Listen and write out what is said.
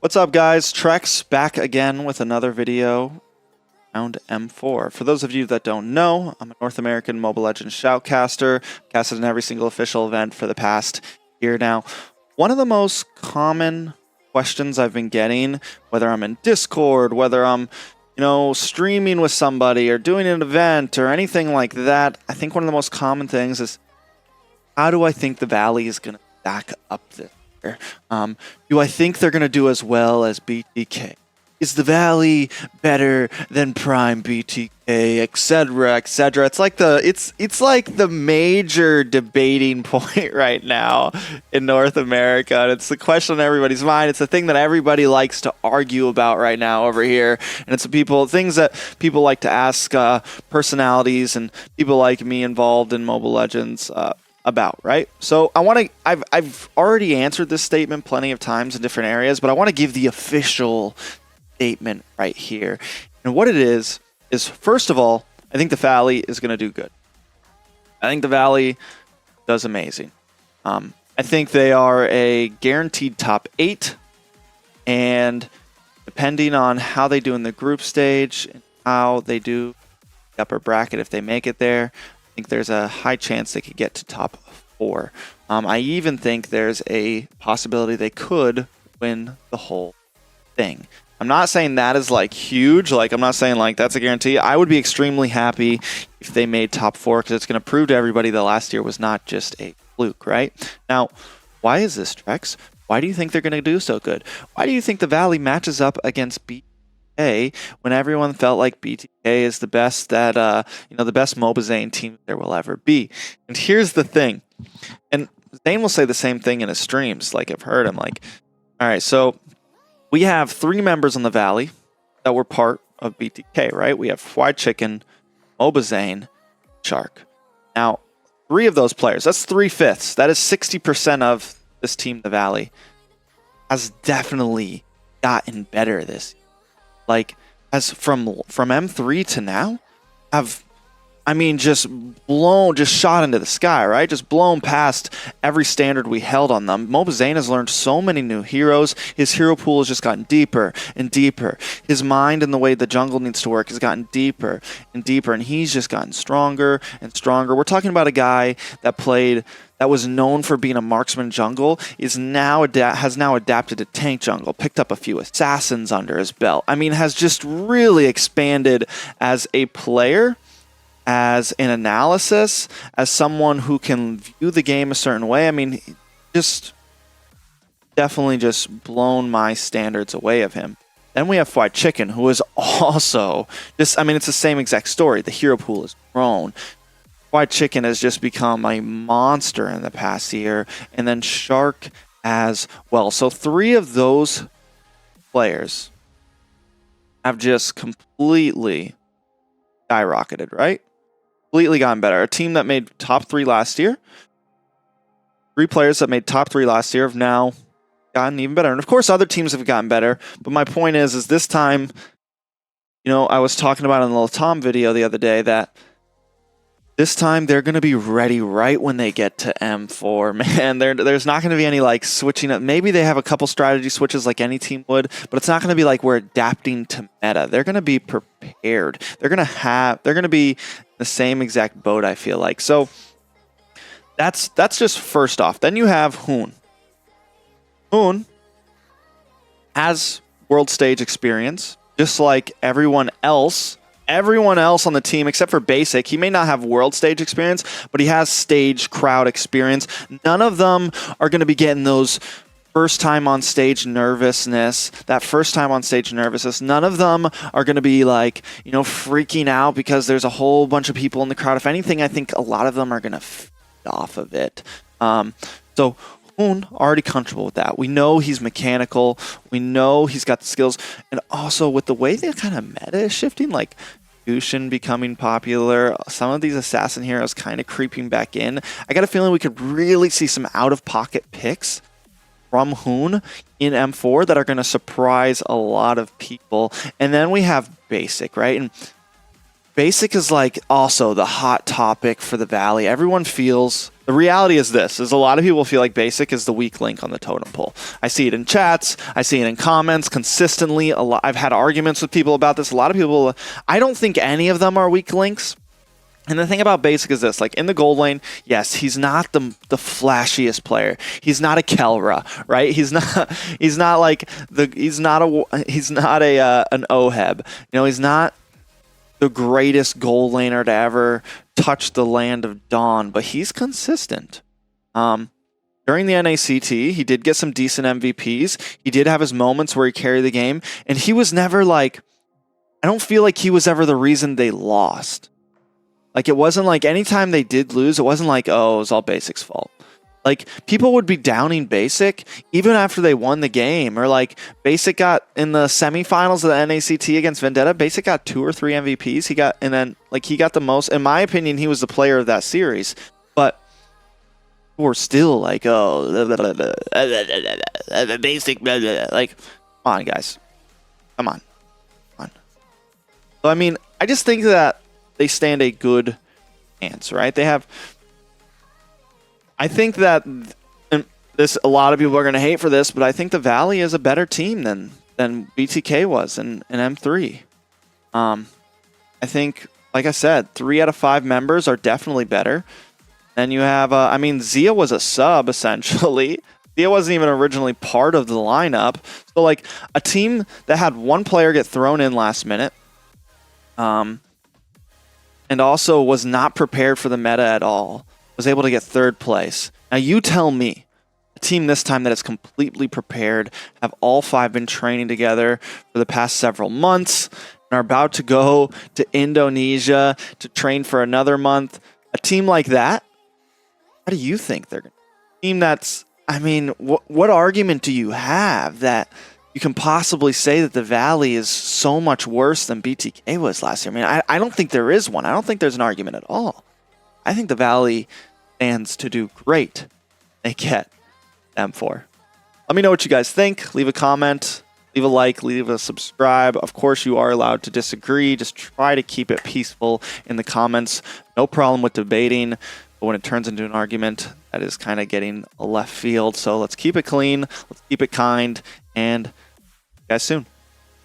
What's up, guys? Trex back again with another video around M4. For those of you that don't know, I'm a North American Mobile Legends shoutcaster, casted in every single official event for the past year now. One of the most common questions I've been getting, whether I'm in Discord, whether I'm streaming with somebody or doing an event or anything like that, I think one of the most common things is, how do I think the Valley is going to stack up this year? Do I think they're going to do as well as BTK? Is the Valley better than Prime BTK, etc., etc.? It's like the major debating point right now in North America. And it's the question on everybody's mind. It's the thing that everybody likes to argue about right now over here. And it's things that people like to ask personalities and people like me involved in Mobile Legends about, right? So I've already answered this statement plenty of times in different areas, but I want to give the official statement right here. And what it is first of all, I think the Valley is going to do good. I think the Valley does amazing. I think they are a guaranteed top 8, and depending on how they do in the group stage and how they do the upper bracket, if they make it there, I think there's a high chance they could get to top 4. I even think there's a possibility they could win the whole thing. I'm not saying that is like huge. Like, I'm not saying like that's a guarantee. I would be extremely happy if they made top 4, because it's going to prove to everybody that last year was not just a fluke, right? Now, why is this, Trex? Why do you think they're going to do so good? Why do you think the Valley matches up against BTK when everyone felt like BTK is the best that the best MOBA Zane team there will ever be? And here's the thing, and Zane will say the same thing in his streams. Like, I've heard him like, all right, so we have 3 members on the Valley that were part of BTK, right? We have Fried Chicken, MOBA Zane, Shark. Now, 3 of those players, that's 3/5. That is 60% of this team, the Valley, has definitely gotten better this year. Like, as from M3 to now, just shot into the sky, right? Just blown past every standard we held on them. MOBA Zane has learned so many new heroes. His hero pool has just gotten deeper and deeper. His mind and the way the jungle needs to work has gotten deeper and deeper, and he's just gotten stronger and stronger. We're talking about a guy that was known for being a marksman jungle, has now adapted to tank jungle, picked up a few assassins under his belt. Has just really expanded as a player, as an analysis, as someone who can view the game a certain way. Just definitely just blown my standards away of him. Then we have Fried Chicken, who is also it's the same exact story. The hero pool has grown. Fried Chicken has just become a monster in the past year, and then Shark as well. So 3 of those players have just completely skyrocketed, right? Completely gotten better. A team that made top 3 last year, 3 players that made top 3 last year have now gotten even better. And of course, other teams have gotten better. But my point is this time, I was talking about in the little Tom video the other day that this time they're going to be ready right when they get to M4, man. There's not going to be any like switching up. Maybe they have a couple strategy switches like any team would, but it's not going to be like we're adapting to meta. They're going to be prepared. They're going to be the same exact boat, I feel like. So that's just first off. Then you have Hoon. Hoon has world stage experience, just like everyone else on the team except for basic. He may not have world stage experience, but he has stage crowd experience. None of them are going to be getting those first time on stage nervousness. None of them are going to be like, freaking out because there's a whole bunch of people in the crowd. If anything, I think a lot of them are going to feed off of it. So Hoon, already comfortable with that. We know he's mechanical. We know he's got the skills. And also with the way the kind of meta is shifting, like Gushin becoming popular, some of these assassin heroes kind of creeping back in, I got a feeling we could really see some out-of-pocket picks from Hoon in M4 that are going to surprise a lot of people. And then we have basic, right? And Basic is like also the hot topic for the Valley. Everyone feels, the reality is this, is a lot of people feel like Basic is the weak link on the totem pole. I see it in chats, I see it in comments consistently. I've had arguments with people about this. A lot of people, I don't think any of them are weak links. And the thing about Basic is this, like in the gold lane, yes, he's not the flashiest player. He's not a Kelra, right? He's not like an Oheb. You know, he's not the greatest gold laner to ever touch the land of Dawn, but he's consistent. During the NACT, he did get some decent MVPs. He did have his moments where he carried the game, and he was never like, I don't feel like he was ever the reason they lost. Like, it wasn't like anytime they did lose, it wasn't like, oh, it was all Basic's fault. Like, people would be downing Basic even after they won the game. Or, like, Basic got in the semifinals of the NACT against Vendetta, Basic got 2 or 3 MVPs. He got the most. In my opinion, he was the player of that series. But we're still like, oh, Basic, like, come on, guys. Come on. So, I mean, I just think that they stand a good chance, right? They have... I think that a lot of people are going to hate for this, but I think the Valley is a better team than BTK was in M3. I think, like I said, 3 out of 5 members are definitely better. Then you have, I mean, Zia was a sub, essentially. Zia wasn't even originally part of the lineup. So, like, a team that had 1 player get thrown in last minute, and also was not prepared for the meta at all, was able to get 3rd place. Now you tell me, a team this time that is completely prepared, have all 5 been training together for the past several months, and are about to go to Indonesia to train for another month. A team like that, how do you think they're going to be? A team that's, I mean, what argument do you have that you can possibly say that the Valley is so much worse than BTK was last year? I mean, I don't think there is one. I don't think there's an argument at all. I think the Valley stands to do great. They get M4. Let me know what you guys think. Leave a comment, leave a like, leave a subscribe. Of course, you are allowed to disagree. Just try to keep it peaceful in the comments. No problem with debating. But when it turns into an argument, that is kind of getting left field. So let's keep it clean. Let's keep it kind. And see you guys soon.